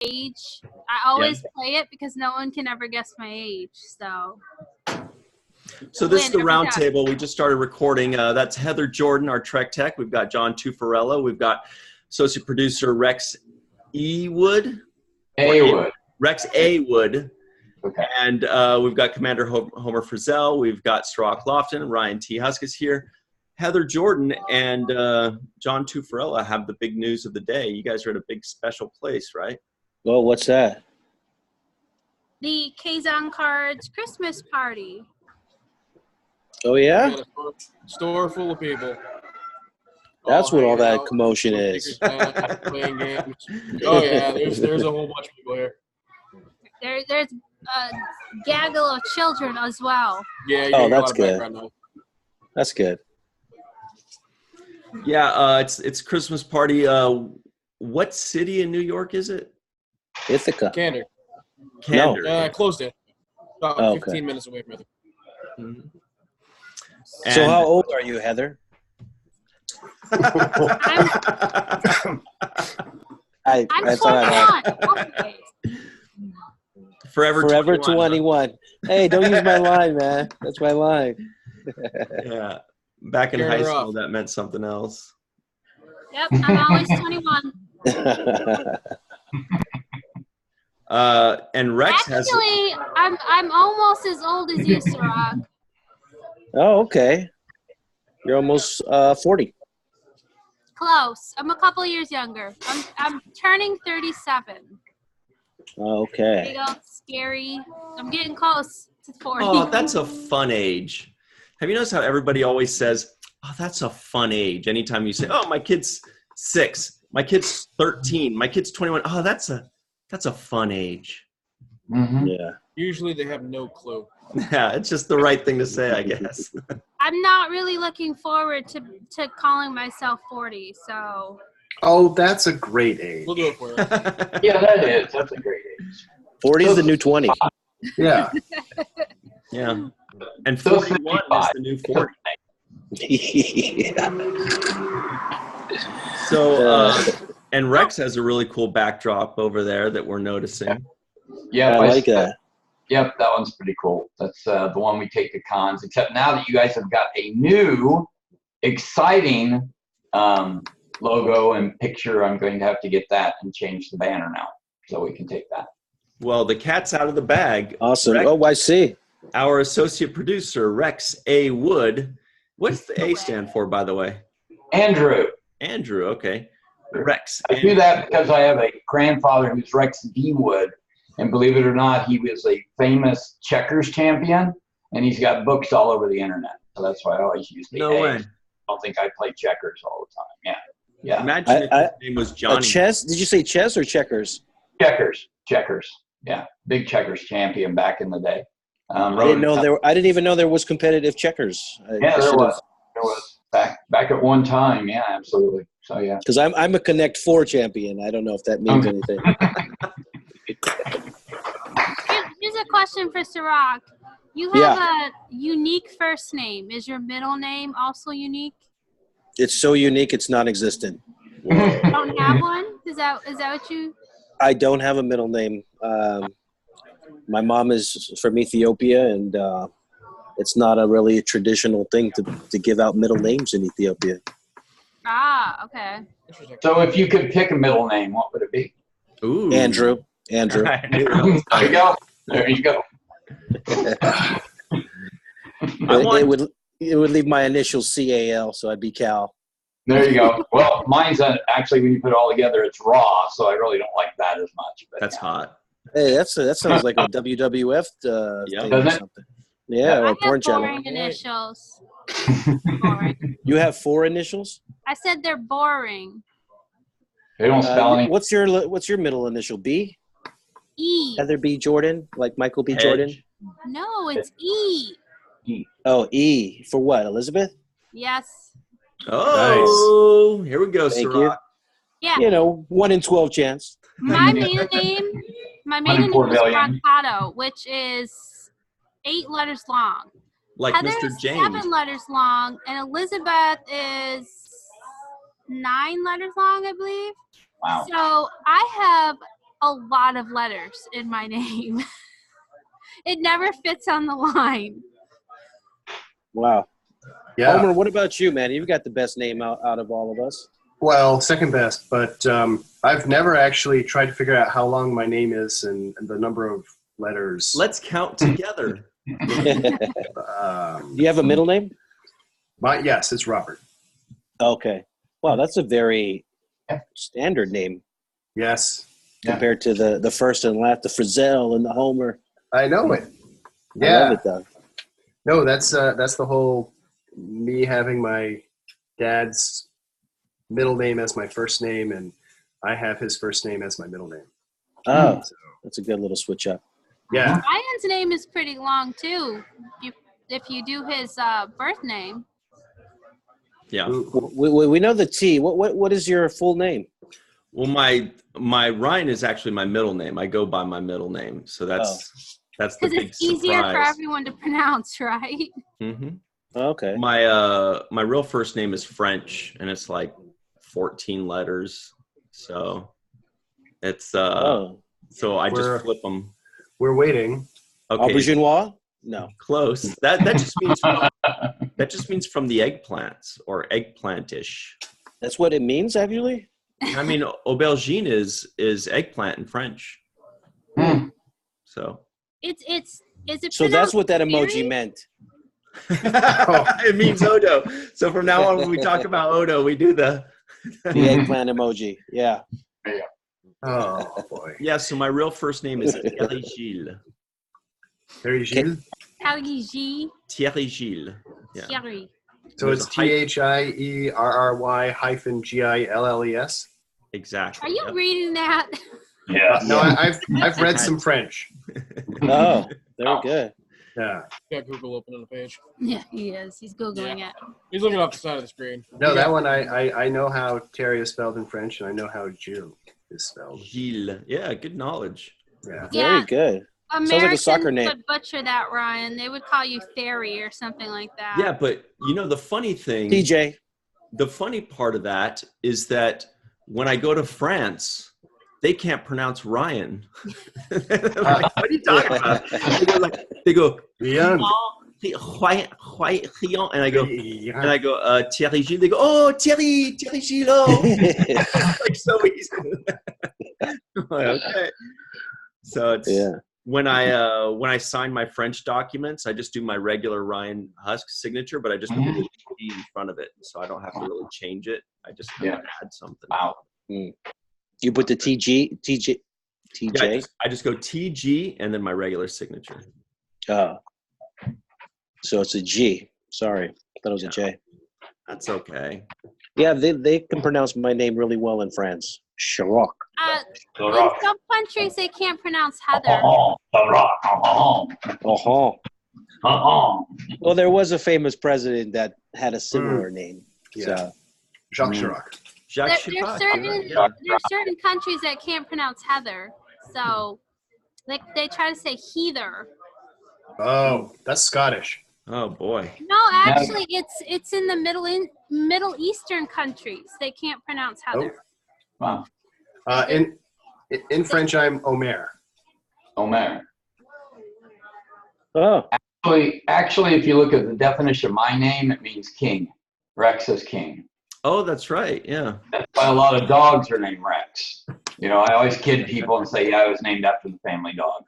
age. I always play it because no one can ever guess my age. So this is the round table. We just started recording. That's Heather Jordan, our Trek Tech. We've got John Tuffarello. We've got associate producer Rex Ewood. Rex A. Wood. Okay. And we've got Commander Homer Frizzell. We've got Strzok Lofton. Ryan T. Husk is here. Heather Jordan and John Tuffarello have the big news of the day. You guys are at a big special place, right? Well, what's that? The Kazan Cards Christmas party. Oh, yeah? Store full of people. That's what all that commotion is. Playing games. Oh, yeah, there's a whole bunch of people here. There's a gaggle of children as well. Yeah, oh, that's good. That's good. Yeah, it's Christmas party. What city in New York is it? Ithaca. Candor. Candor. Closed it. About 15 minutes away from it. Mm-hmm. So how old are you, Heather? I'm 21. Forever 21. Hey, don't use my line, man. That's my line. Yeah. Back in high school, that meant something else. Yep, I'm always 21. And Rex Actually, I'm almost as old as you, Strzok. Oh, okay. You're almost 40. Close. I'm a couple years younger. I'm turning 37. Okay. Big old scary. I'm getting close to 40. Oh, that's a fun age. Have you noticed how everybody always says, "Oh, that's a fun age"? Anytime you say, "Oh, my kid's 6, my kid's 13, my kid's 21." Oh, that's a fun age. Mm-hmm. Yeah. Usually they have no clue. Yeah, it's just the right thing to say, I guess. I'm not really looking forward to calling myself 40, so. Oh, that's a great age. We'll do it for you. Yeah, that is. That's a great age. 40 is the new 20. Yeah. Yeah. And 41 is the new 40. Yeah. So, and Rex has a really cool backdrop over there that we're noticing. Yeah, I like that. Yep, that one's pretty cool. That's the one we take to cons, except now that you guys have got a new, exciting logo and picture, I'm going to have to get that and change the banner now so we can take that. Well, the cat's out of the bag. Awesome. Rex, Oh, I see. Our associate producer, Rex A. Wood. What's the A stand for, by the way? Andrew. Andrew, okay. Rex. I do that because I have a grandfather who's Rex D. Wood, and believe it or not, he was a famous checkers champion, and he's got books all over the internet. So that's why I always use the A. No way. I don't think I play checkers all the time. Yeah. Yeah. Imagine if his name was Johnny. Chess? Did you say chess or checkers? Checkers. Yeah. Big checkers champion back in the day. I didn't even know there was competitive checkers. Yeah, there was. There was back at one time. Yeah, absolutely. So yeah. Because I'm a Connect 4 champion. I don't know if that means anything. Here's a question for Strzok. You have a unique first name. Is your middle name also unique? It's so unique, it's non-existent. You don't have one? Is that what you? I don't have a middle name. My mom is from Ethiopia, and it's not a really traditional thing to give out middle names in Ethiopia. Ah, okay. So if you could pick a middle name, what would it be? Ooh. Andrew. There you go. There you go. It would leave my initial CAL, so I'd be Cal. There you go. Well, mine's actually, when you put it all together, it's Raw, so I really don't like that as much. But that's hot. Hey, that sounds like a WWF thing or something. Yeah, or porn channel. Boring initials. You have 4 initials? I said they're boring. They don't spell any. What's your middle initial? B? E. Heather B. Jordan, like Michael B. Jordan? No, it's E. Oh, E. For what, Elizabeth? Yes. Oh, nice. Here we go, Strzok. Yeah. 1 in 12 chance. My maiden name is Brancato, which is 8 letters long. Like Heather's Mr. James. 7 letters long, and Elizabeth is 9 letters long, I believe. Wow. So I have a lot of letters in my name. It never fits on the line. Wow. Yeah. Homer, what about you, man? You've got the best name out of all of us. Well, second best, but I've never actually tried to figure out how long my name is and the number of letters. Let's count together. Do you have a middle name? Yes, it's Robert. Okay. Wow, that's a very standard name Yes, compared to the first and last, the Frizzell and the Homer. I know it. I Yeah. love it, though. No, that's the whole me having my dad's middle name as my first name, and I have his first name as my middle name. Oh, So, that's a good little switch up. yeah. Ryan's name is pretty long too. If you do his birth name. Yeah. We know the T. What is your full name? Well, my Ryan is actually my middle name. I go by my middle name, so that's the Because big it's easier for surprise. everyone to pronounce, right? Mm-hmm. Okay. My real first name is French, and it's like 14 letters. So it's so I just flip them. We're waiting. Okay, Auberginois? No. close. That just means from the eggplants or eggplantish. That's what it means, actually? I mean, aubergine is eggplant in French. Hmm. So Is it So that's what that pronounced emoji theory? meant. it means Odo. So from now on, when we talk about Odo, we do the The eggplant emoji. Yeah. Oh boy. yeah. So my real first name is Thierry Gilles. Thierry Gilles. Thierry G. Thierry Gilles. Yeah. Thierry. So There's it's a hyphen. THIERRY-GILLES. Exactly. Are you Yep. reading that? Yeah. No, I've read some French. Oh, very good. Yeah. Got Google open on the page. Yeah, he is. He's Googling it. He's looking off the side of the screen. No, Yeah. that one I know how Terry is spelled in French, and I know how Gilles is spelled. Gilles. Yeah, good knowledge. Yeah. Yeah. Very good. Americans like a soccer name. would butcher that, Ryan. They would call you Theory or something like that. Yeah, but you know the funny thing. TJ. The funny part of that is that when I go to France, they can't pronounce Ryan. Like, what are you talking about? They go Bien. and I go Thierry Gilles. They go, oh, Thierry Gilles. Oh. Like so easy. Like, okay. So it's when I sign my French documents, I just do my regular Ryan Husk signature, but I just put the T in front of it, so I don't have to really change it. I just kind of add something. Wow. You put the TJ. Yeah, I just go TG and then my regular signature. Oh. So it's a G. Sorry. I thought it was a J. That's okay. Yeah, they can pronounce my name really well in France. Chirac. In some countries, they can't pronounce Heather. Oh. Well, there was a famous president that had a similar name. Yeah. So. Jacques Chirac. Jacques There's Chirac, certain yeah. there's certain countries that can't pronounce Heather, so they try to say Heather. Oh, that's Scottish. Oh boy. No, actually, it's in the Middle Eastern countries. They can't pronounce Heather. Wow. In French, I'm Omer. Omer. Oh. Actually, if you look at the definition of my name, it means king. Rex is king. Oh, that's right. Yeah. That's why a lot of dogs are named Rex. You know, I always kid people and say, yeah, I was named after the family dog.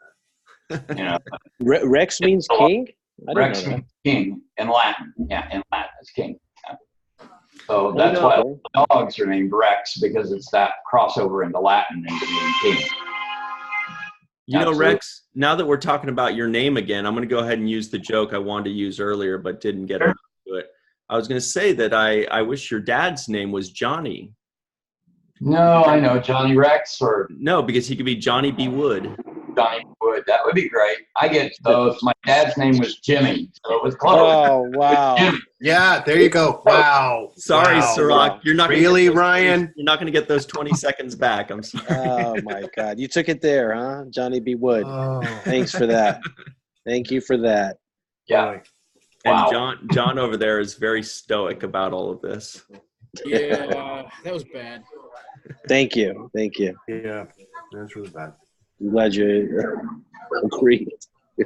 You know, Rex means king? I don't Rex know that. means king in Latin. Yeah, in Latin, it's king. Yeah. So that's why a lot of dogs are named Rex, because it's that crossover into Latin into being king. You know, Absolutely. Rex, now that we're talking about your name again, I'm going to go ahead and use the joke I wanted to use earlier, but didn't get around to it. I was going to say that I wish your dad's name was Johnny. No, I know Johnny Rex or No, because he could be Johnny B. Wood. Johnny Wood. That would be great. I get those. My dad's name was Jimmy, so it was close. Oh, wow. Jimmy. Yeah, there you go. Wow. Sorry, Wow. Ciroc. You're not gonna Really, get those Ryan? You're not going to get those 20 seconds back. I'm sorry. Oh, my God. You took it there, huh? Johnny B. Wood. Oh, Thanks for that. Thank you for that. Yeah. boy. And Wow. John over there is very stoic about all of this. Yeah, that was bad. Thank you. Thank you. Yeah. That's really bad. I'm glad you agree.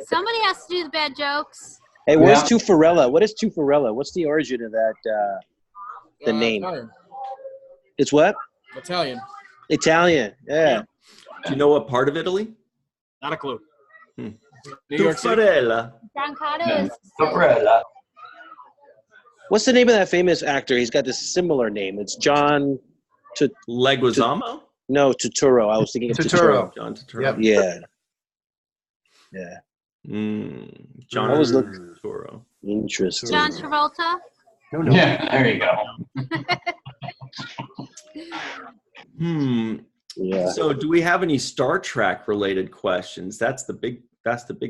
Somebody has to do the bad jokes. Hey, where's Yeah. Tufarella? What is Tufarella? What's the origin of that? The name? Italian. It's what? Italian. Italian. Yeah. Do you know what part of Italy? Not a clue. Hmm. New York City. Tuffarella. Brancato is Umbrella. What's the name of that famous actor? He's got this similar name. It's John. Leguizamo? No, Turturro. I was thinking of Turturro. Turturro. John Turturro. Yep. Yeah. Yeah. John I always look- Turturro. Interesting. John Travolta. No. Yeah, there you go. Yeah. So, do we have any Star Trek related questions? That's the big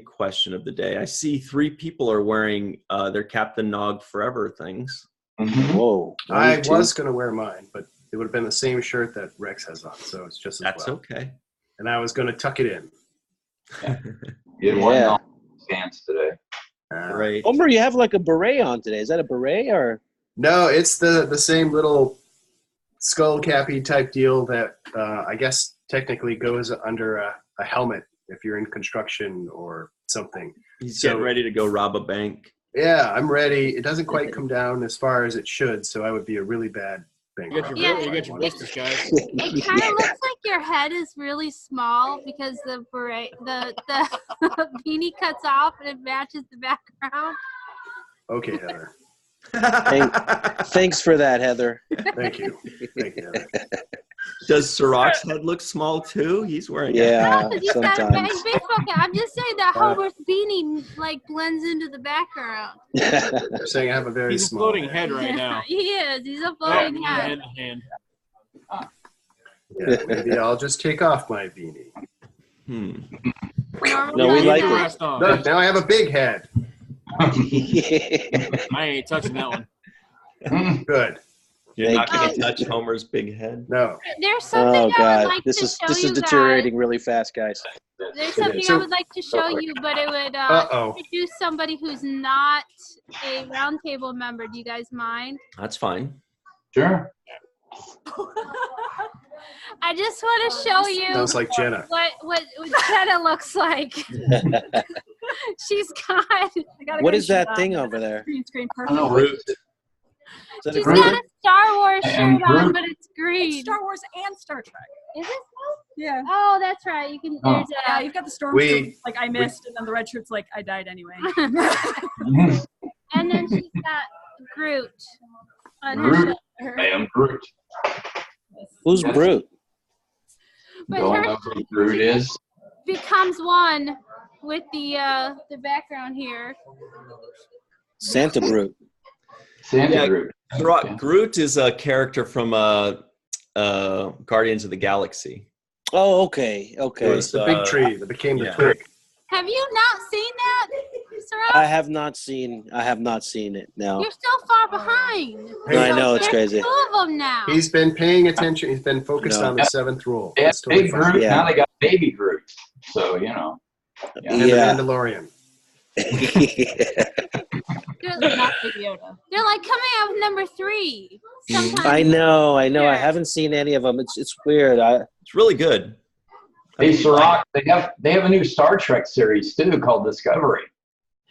question of the day. I see 3 people are wearing their Captain Nog Forever things. Mhm. Whoa. I 1, 2. was going to wear mine, but it would have been the same shirt that Rex has on, so it's just as That's well. okay. And I was going to tuck it in. You didn't want Yeah. no stance today. Right. Homer, you have like a beret on today. Is that a beret or? No, it's the same little skull cappy type deal that I guess technically goes under a helmet if you're in construction or something. He's So- getting ready to go rob a bank. Yeah, I'm ready. It doesn't quite come down as far as it should, so I would be a really bad bank You got your, Yeah. you got your business, guys. It kind of looks like your head is really small because the beret, the beanie cuts off and it matches the background. Okay, Heather. Thanks for that, Heather. Thank you. Thank you, Heather. Does Sirach's head look small too? He's wearing Yeah, He's got a sometimes. baseball cap. I'm just saying that Homer's beanie like blends into the background. You're saying I have a very He's a small floating head right now. He is. He's a floating head. Hand to hand. Yeah, maybe I'll just take off my beanie. No, we like it. Rest on. Look, now I have a big head. I ain't touching that one. Good. You're not going Thank to touch Homer's big head. No. There's something Oh I would God, like this to is show this you is deteriorating really fast, guys. guys. There's something I So- would like to show you, but it would Uh-oh. introduce somebody who's not a roundtable member. Do you guys mind? That's fine. Sure. I just want to show you Sounds like Jenna. what Jenna looks like. She's got What is that thing over there? Green screen I don't know. perfect. Groot. Is that a She's Groot? got a Star Wars And shirt on, Groot. but it's green. It's Star Wars and Star Trek. Is it? Yeah. Oh, that's right. You can. Oh. There's Yeah, a. you've got the stormtrooper We- like I missed, and then the red shirt's like I died anyway. Mhm. And then she's got Groot on her Groot. shoulder. I am Groot. Who's Groot? But Don't her know who Groot is. becomes one with the background here. Santa Groot. Santa Yeah. Groot. Sirach, Groot is a character from Guardians of the Galaxy. Oh, okay, It okay. was, The big tree that became the yeah. twig. Have you not seen that, Sarah? I have not seen it. No, You're so far behind. Hey, I know it's There's crazy. 2 of them now. He's been paying attention. He's been focused No. on the 7th rule. They have That's totally big fine. Groot. Yeah. Now they got baby Groot. So, you know. And the Yeah. Mandalorian. They're, Not Baby Yoda. they're like coming out with number 3. Sometimes. I know. I Yeah. haven't seen any of them. It's weird. It's really good. Hey, Sirach, they have a new Star Trek series, too, called Discovery.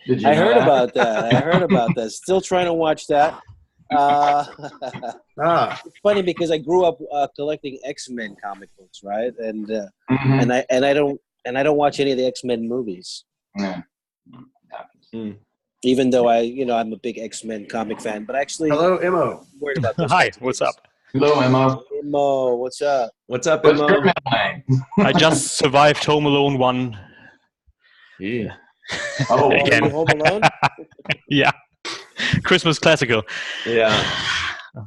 Did you I know heard that? about that. Still trying to watch that. Ah, It's funny because I grew up collecting X-Men comic books, right? And Mhm. and I don't watch any of the X-Men movies, Yeah. even though I'm a big X-Men comic fan. But actually, hello, Imo. I'm worried about those Hi, X what's movies. up? Hello, Emma. Mo, what's up? What's up, What's Emma? your middle name? I just survived Home Alone 1. Yeah. Oh, Are Again. you home alone? Yeah. Christmas classical. Yeah.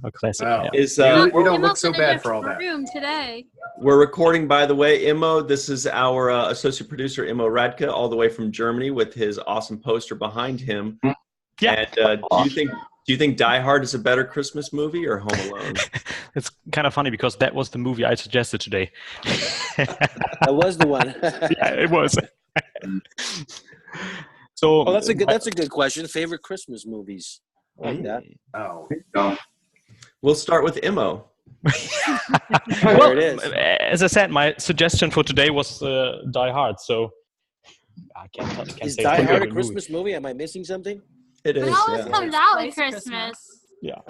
A classic. Wow. Yeah. Is You don't Immo's look so in a bad for all different that. room today. We're recording, by the way, Immo. This is our associate producer, Immo Radke, all the way from Germany, with his awesome poster behind him. Yeah. And do you think Die Hard is a better Christmas movie or Home Alone? It's kind of funny because that was the movie I suggested today. That was the one. Yeah, it was. So Oh, that's a good question. Favorite Christmas movies? I like that. Oh, no. We'll start with Immo. Well, it is. as I said, my suggestion for today was Die Hard. So I can't Is say Die it's a Hard a good Christmas movie? Am I missing something? It It is. always Yeah. comes out at Twice at Christmas. movie. Yeah,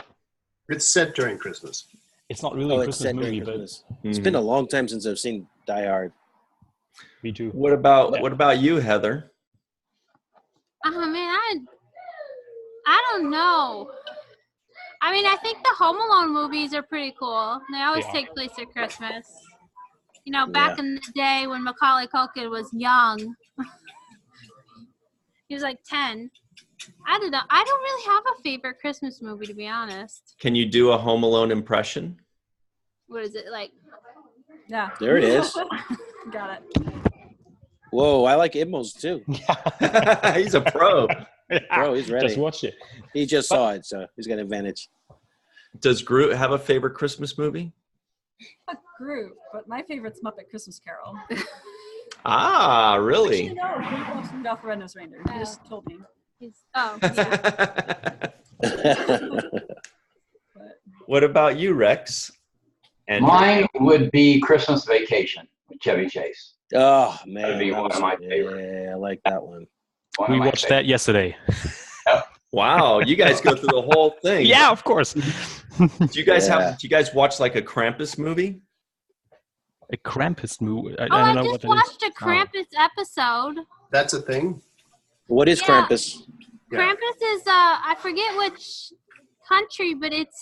It's set during Christmas. it's not really Oh, a it's Christmas set during movie, but Christmas. It's been a long time since I've seen Die Hard. me too. What about you, Heather? Oh man, I don't know. I mean, I think the Home Alone movies are pretty cool. They always They are. take place at Christmas. You know, back in the day when Macaulay Culkin was young, he was like 10. I don't know. I don't really have a favorite Christmas movie, to be honest. Can you do a Home Alone impression? What is it like? Yeah. There it is. Got it. Whoa, I like Immos too. He's a pro. Bro, he's ready. Just watch it. He just saw it, so he's got an advantage. Does Groot have a favorite Christmas movie? Not Groot, but my favorite's Muppet Christmas Carol. Ah, Actually, really? no, Rudolph the Red-Nosed Reindeer. You just told me. Oh, yeah. But What about you, Rex? And Mine would be Christmas Vacation with Chevy Chase. Oh man, That'd be that one was- of my favorites. Yeah, I like that one. One of We my watched favorites. that yesterday. wow, you guys go through the whole thing. Yeah, of course. Do you guys Yeah. have? Do you guys watch like a Krampus movie? A Krampus movie. I Oh, I don't know just what that watched is. a Krampus episode. That's a thing. What is Yeah. Krampus? Yeah. Krampus is I forget which country, but it's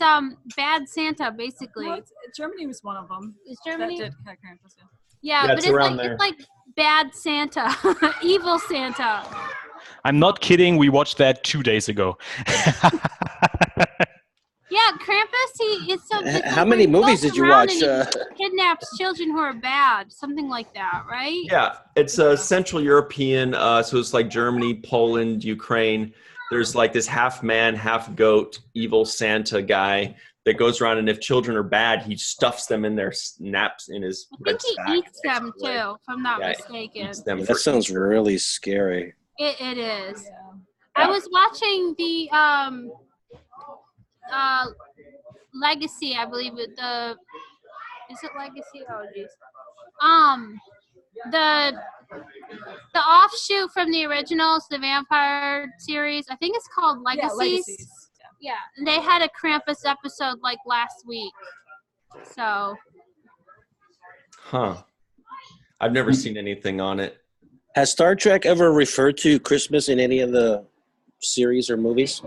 bad Santa basically. well, Germany was one of them. Is That Germany? did have Krampus. Yeah. Yeah, Yeah, but it's it's around like there. it's like bad Santa, evil Santa. I'm not kidding. We watched that 2 days ago. Yeah, Krampus. It's How like many where he movies goes did you around watch? and he kidnaps children who are bad, something like that, right? Yeah, it's a Central European. So it's like Germany, Poland, Ukraine. There's like this half man, half goat, evil Santa guy that goes around, and if children are bad, he stuffs them in their snaps in his I red think he sack eats and them takes them away. too, if I'm not Yeah, mistaken. Eats them That for- sounds really scary. It is. Yeah. I was watching the Legacy, I believe it. Is it Legacy? Oh jeez. The offshoot from the originals, the vampire series. I think it's called Yeah, Legacies. Legacies. Yeah. Yeah, and they had a Krampus episode like last week. So Huh. I've never seen anything on it. Has Star Trek ever referred to Christmas in any of the series or movies?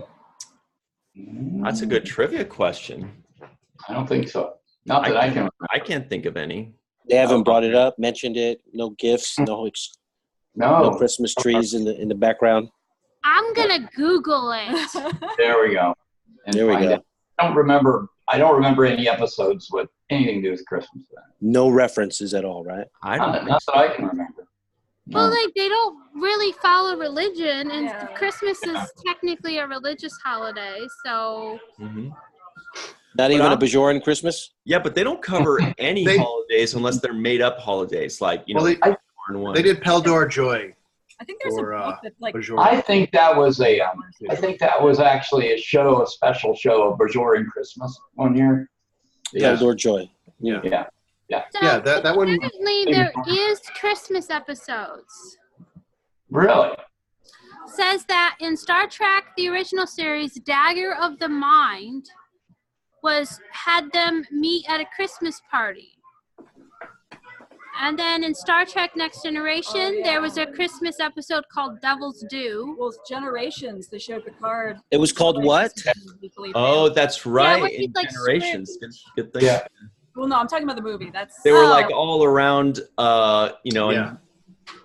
That's a good trivia question. I don't think so. Not that I can remember. I can't think of any. They haven't brought it up, mentioned it. No gifts, no No. Christmas trees in the background. I'm gonna Google it. There we go. And There we find go. it. I don't remember any episodes with anything to do with Christmas. No references at all, right? I Not, don't. not that I can remember. Well, No. like they don't really follow religion, and Yeah. Christmas is technically a religious holiday. So Mhm. Not even I'm- a Bajoran Christmas? Yeah, but they don't cover any They- holidays unless they're made up holidays, like Well, they- foreign one. They did Peldor Joy. I think there's Or, a book that like Bajoran. I think that was actually a show, a special show of Bajoran Christmas one year. Yeah. Eldor Joy. Yeah. So Yeah, that one. apparently there is Christmas episodes. Really? Says that in Star Trek, the original series, Dagger of the Mind had them meet at a Christmas party. And then in Star Trek Next Generation, there was a Christmas episode called Devil's Due. well, Generations. They showed Picard. It was called what? Oh, that's right. when he's, In like, Generations. Good thing. Yeah. Well, no, I'm talking about the movie. That's They were Oh. like all around, and Yeah.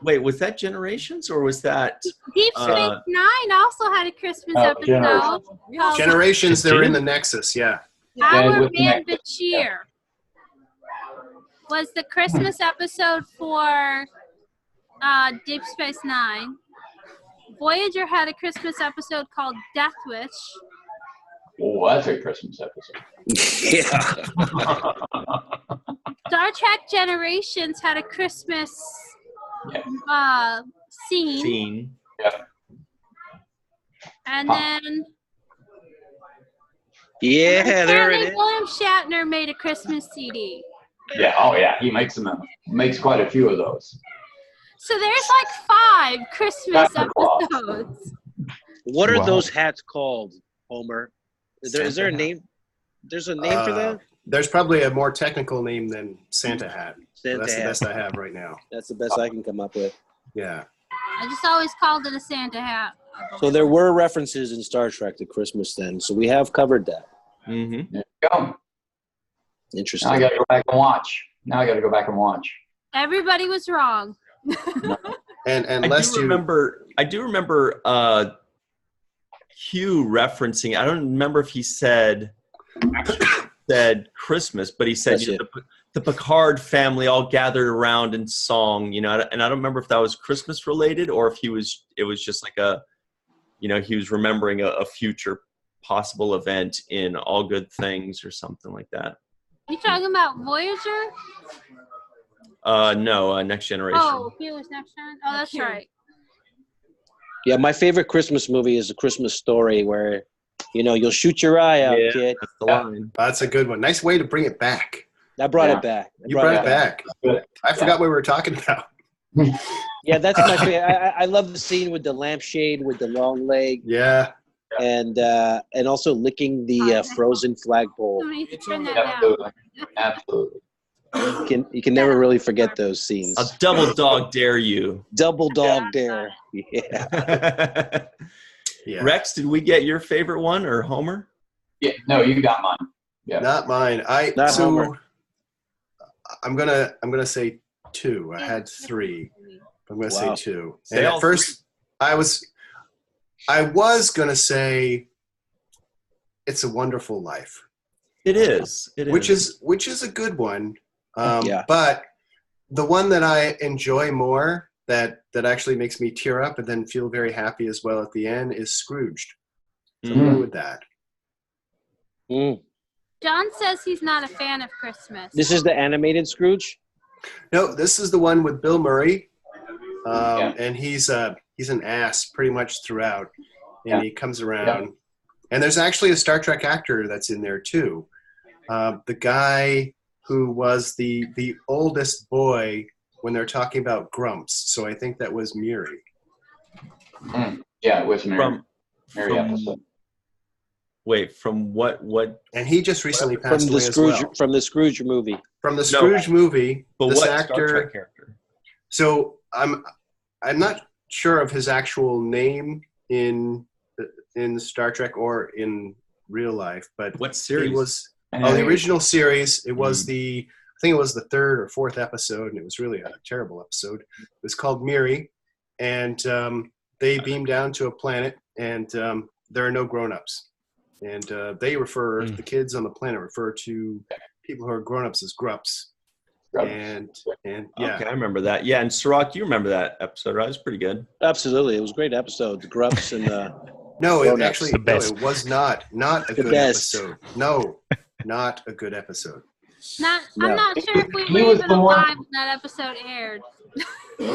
wait, was that Generations or was that? Deep Space Uh, Nine also had a Christmas episode. Generations. We also- Generations, they were in the Nexus, yeah. Our with the Man next- Bashir was the Christmas episode for Deep Space Nine. Voyager had a Christmas episode called Death Wish. Oh, that's a Christmas episode. Yeah. Star Trek Generations had a Christmas scene. Scene. And Huh. then Yeah, there it is. William Shatner made a Christmas CD. Yeah. Oh yeah. He makes them. Makes quite a few of those. So there's like 5 Christmas Santa Claus. episodes. What are Wow. those hats called, Homer? Is there a Santa name? There's a name for that? There's probably a more technical name than Santa hat. Santa That's the hat. best I have right now. That's the best I can come up with. Yeah. I just always called it a Santa hat. So there were references in Star Trek to Christmas then. So we have covered that. Mm-hmm. There you go. Now I Interesting. got to go back and watch. Everybody was wrong. And I lest do you remember Hugh referencing. I don't remember if he said Christmas, but he said That's you know, the Picard family all gathered around and song. You know, and I don't remember if that was Christmas related or if it was just like he was remembering a future possible event in All Good Things or something like that. You talking about Voyager? No, Next Generation. Oh, he was next gen. Oh, that's right. Yeah, my favorite Christmas movie is A Christmas Story, where you'll shoot your eye out, Yeah. kid. That's the line. that's a good one. Nice way to bring it back. I brought Yeah. it back. You brought it back. Good. I forgot what we were talking about. Yeah, that's my favorite. I love the scene with the lampshade with the long leg, Yeah. and also licking the frozen flagpole. Somebody turn that down. Absolutely. Absolutely. You can never really forget those scenes. I'll double dog dare you. Double dog dare. Yeah. Yeah. Rex, did we get your favorite one or Homer? Yeah. No, you got mine. Yeah. Not mine. Not Homer. I'm gonna say 2. I had 3. I'm gonna Wow. say 2. Say And all at first I was gonna say It's a Wonderful Life. It is. It is. Which is a good one. Yeah. But the one that I enjoy more that actually makes me tear up and then feel very happy as well at the end is Scrooged. So I'm going with that. Mm. John says he's not a fan of Christmas. This is the animated Scrooge? No, this is the one with Bill Murray. Yeah. And he's an ass pretty much throughout. And Yeah. he comes around. And there's actually a Star Trek actor that's in there too. The guy who was the oldest boy when they're talking about Grumps. So I think that was Miri. Yeah, it was Mary From episode. wait, from what? And he just recently From passed the away Scrooge as well. from the Scrooge movie. From the Scrooge movie, But this what Star actor. Trek character? So I'm not sure of his actual name in Star Trek or in real life, but What series? he was the original series. It was I think it was the 3rd or 4th episode, and it was really a terrible episode. It was called Miri, and they beam down to a planet, and there are no grown-ups, and the kids on the planet refer to people who are grown-ups as grups. And yeah. Okay, I remember that. Yeah, and Sirach, you remember that episode, right? It was pretty good. Absolutely. It was a great episode. The Grumps and No, Grown-ups, actually, the no, best. it was not a The good best. episode. No, not a good episode. I'm No. not sure if we He were was even the one- alive when that episode aired. We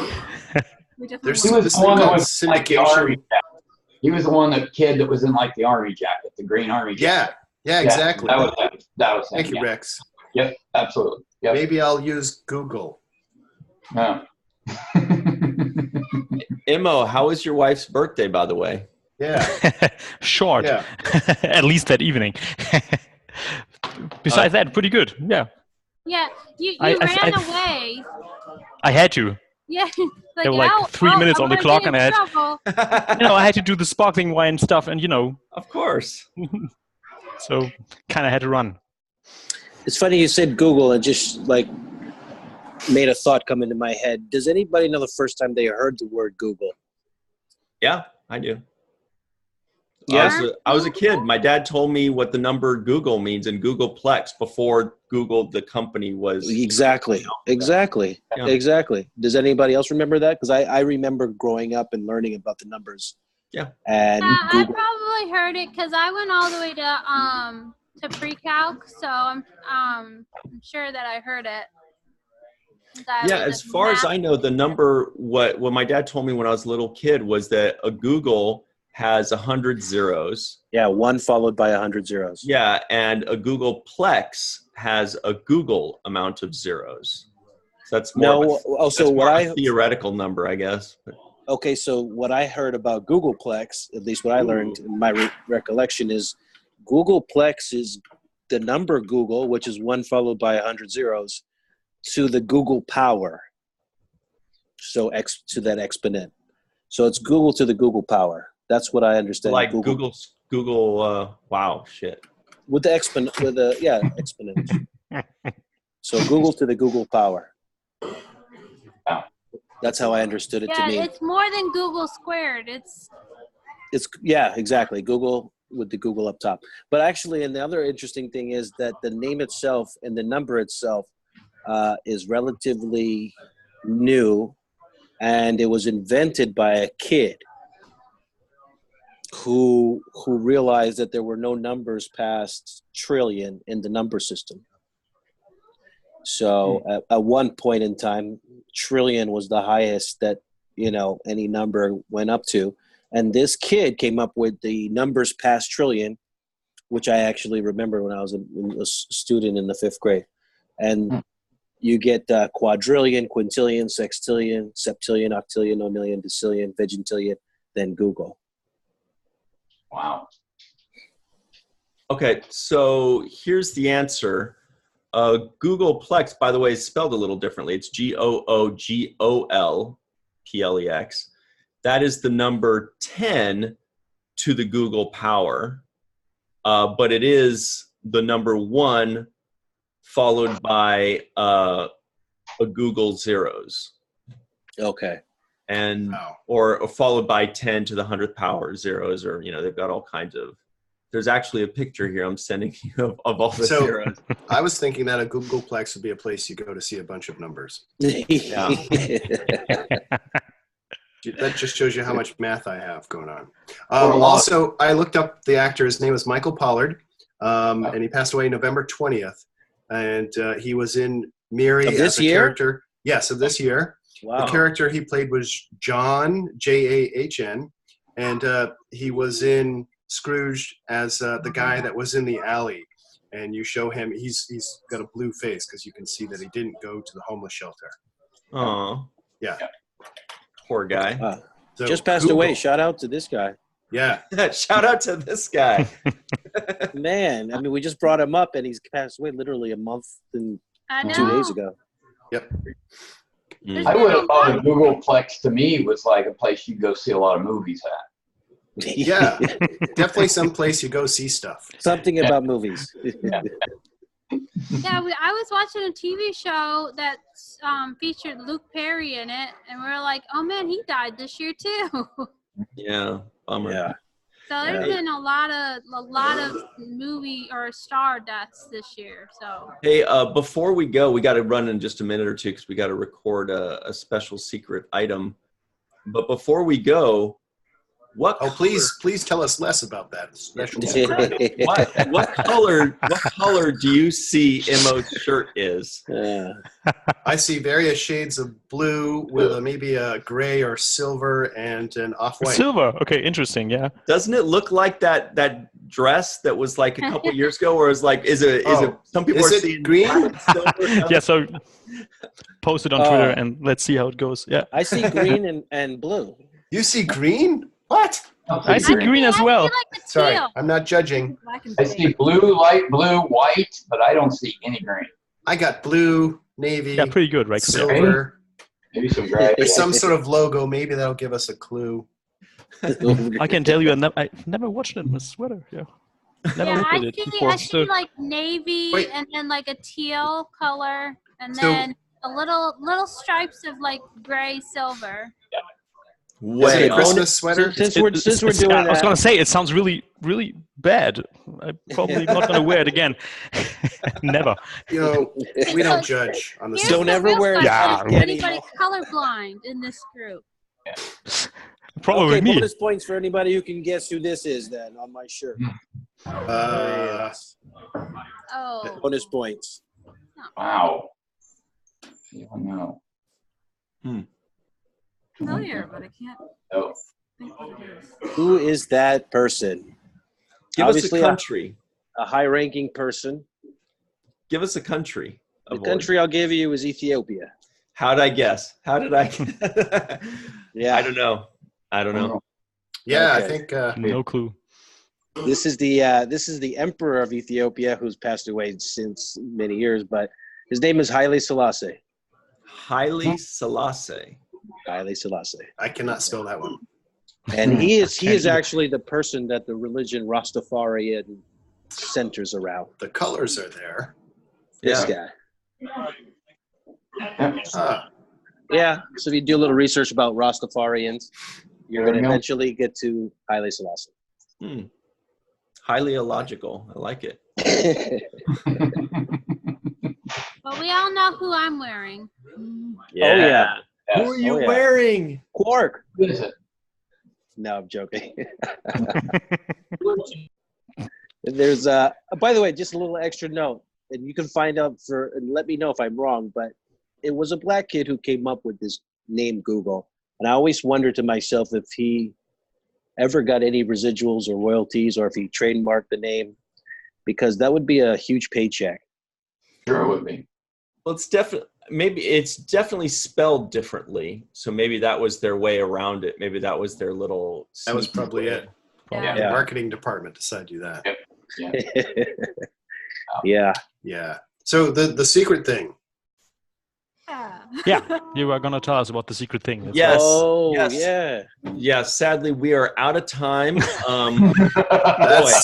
definitely There's He won't. was this the thing one that called was like the army syndication. jacket. He was the one, the kid that was in like the army jacket, the green army jacket. Yeah, exactly. That was him. That was him. Thank you, yeah. Rex. Yep, absolutely. Yep. Maybe I'll use Google. Yeah. Imo, how was your wife's birthday, by the way? Yeah, Short. yeah. At least that evening. Besides that, pretty good. Yeah. Yeah, you I ran away. I had to. Yeah, like, There were like 3 minutes I'm on the gonna clock get and in I had- trouble. I had to do the sparkling wine stuff and, Of course. so kind of had to run. it's funny you said Google and just like made a thought come into my head. Does anybody know the first time they heard the word Google? Yeah, I do. Yeah. I was a kid. My dad told me what the number Google means in Googleplex before Google, the company, was. Exactly. Yeah. Exactly. Does anybody else remember that? Because I remember growing up and learning about the numbers. Yeah. And I Google. probably heard it because I went all the way to pre-calc, so I'm sure that I heard it. Yeah, as far as I know, the number, what my dad told me when I was a little kid was that a Google has 100 zeros. Yeah, 1 followed by 100 zeros. Yeah, and a Googleplex has a Google amount of zeros. So that's more a theoretical number, I guess. Okay, so what I heard about Googleplex, at least what I learned in my recollection, is Googleplex is the number Google, which is 1 followed by 100 zeros, to the Google power. So to that exponent. So it's Google to the Google power. That's what I understand. Like Google. Wow, shit. With the exponent, exponent. So Google to the Google power. That's how I understood it to me. Yeah, it's more than Google squared. It's exactly. Google with the Google up top. But actually, and the other interesting thing is that the name itself and the number itself is relatively new, and it was invented by a kid who realized that there were no numbers past trillion in the number system. So at one point in time, trillion was the highest that, any number went up to. And this kid came up with the numbers past trillion, which I actually remember when I was a student in the 5th grade. And you get quadrillion, quintillion, sextillion, septillion, octillion, nonillion, decillion, vigintillion, then Google. Wow. Okay, so here's the answer. Googleplex, by the way, is spelled a little differently. It's Googolplex. That is the number 10 to the Google power, but it is the number 1 followed by a Google zeros. Okay. And or followed by 10 to the 100th power zeros, or they've got all kinds of. There's actually a picture here I'm sending you of all the zeros. I was thinking that a Googleplex would be a place you go to see a bunch of numbers. Yeah. That just shows you how much math I have going on. Also, I looked up the actor. His name was Michael Pollard, and he passed away November 20th. And he was in Miri as a character. Yes, of this year. Wow. The character he played was John, Jahn, and he was in Scrooge as the guy that was in the alley. And you show him, he's got a blue face because you can see that he didn't go to the homeless shelter. Oh. Yeah. Poor guy. So just passed away. Shout out to this guy. Yeah. Shout out to this guy. Man, I mean, we just brought him up, and he's passed away literally a month and 2 days ago. Yep. I would have thought a Googleplex to me was like a place you'd go see a lot of movies at. Yeah, definitely some place you go see stuff. Something about movies. Yeah, I was watching a TV show that featured Luke Perry in it, and we were like, "Oh man, he died this year too." Yeah, bummer. Yeah. So there's been a lot of movie or star deaths this year. So hey, before we go, we got to run in just a minute or two because we got to record a special secret item. But before we go, please tell us less about that special secret. what color do you see Emo's shirt is? I see various shades of blue with maybe a gray or silver and an off-white. Silver. Okay, interesting. Yeah. Doesn't it look like that dress that was like a couple years ago, or is it? Some people are seeing green. Yeah. So post it on Twitter and let's see how it goes. Yeah. I see green and blue. You see green? What? I see green as well. Sorry, I'm not judging. I see blue, light blue, white, but I don't see any green. I got blue, navy. Yeah, pretty good, right? Silver. Maybe some gray. There's some sort of logo. Maybe that'll give us a clue. I can tell you, I never watched it in a sweater. Yeah. Never looked at it before. I see like navy and then like a teal color, and then a little stripes of like gray silver. Is it a Christmas sweater? Since we're doing that, I was gonna say it sounds really, really bad. I'm probably not gonna wear it again. Never. We don't judge on the. Don't ever wear it. Yeah. Anybody colorblind in this group? Probably me. Bonus points for anybody who can guess who this is. Then on my shirt. Bonus points. Wow. I don't know. Familiar, but I can't. Oh. think what it is. Who is that person? Give us Obviously a country. A high-ranking person. Give us a country. The country I'll give you is Ethiopia. How did I guess? How did I? Yeah. I don't know. Yeah, Okay. I think No clue. This is the emperor of Ethiopia, who's passed away since many years, but his name is Haile Selassie. Haile Selassie. Haile Selassie, I cannot spell that one. and he is actually the person that the religion Rastafarian centers around. The colors are there. This Yeah. guy. Ah, Yeah. So if you do a little research about Rastafarians, you're There going to we go. eventually get to Haile Selassie. Hmm. Highly illogical. I like it. But we all know who I'm wearing. Oh yeah, Who are you Oh, yeah. wearing? Quark. What is it? No, I'm joking. There's by the way, just a little extra note, and you can find out and let me know if I'm wrong, but it was a black kid who came up with this name Google, and I always wonder to myself if he ever got any residuals or royalties, or if he trademarked the name, because that would be a huge paycheck. Sure, it would be. Well, it's definitely spelled differently. So maybe that was their way around it. Maybe that was their little. that was sneaky probably way. it. Yeah. The marketing department decided to do that. Yeah. Yeah. So the secret thing. Yeah. Yeah, you were gonna tell us about the secret thing. That's Yes. Oh, yes. yeah. Yeah. Sadly, we are out of time. Boy.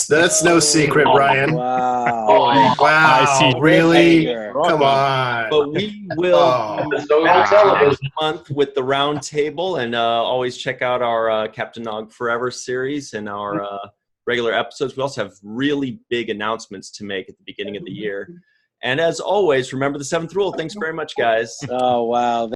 That's no secret, Ryan. Wow. Wow. I see. Really? Cliffhanger. Come on. But we will Oh. be back next month with the round table, and always check out our Captain Nog Forever series and our regular episodes. We also have really big announcements to make at the beginning of the year. And as always, remember the seventh rule. Thanks very much, guys. Oh, wow.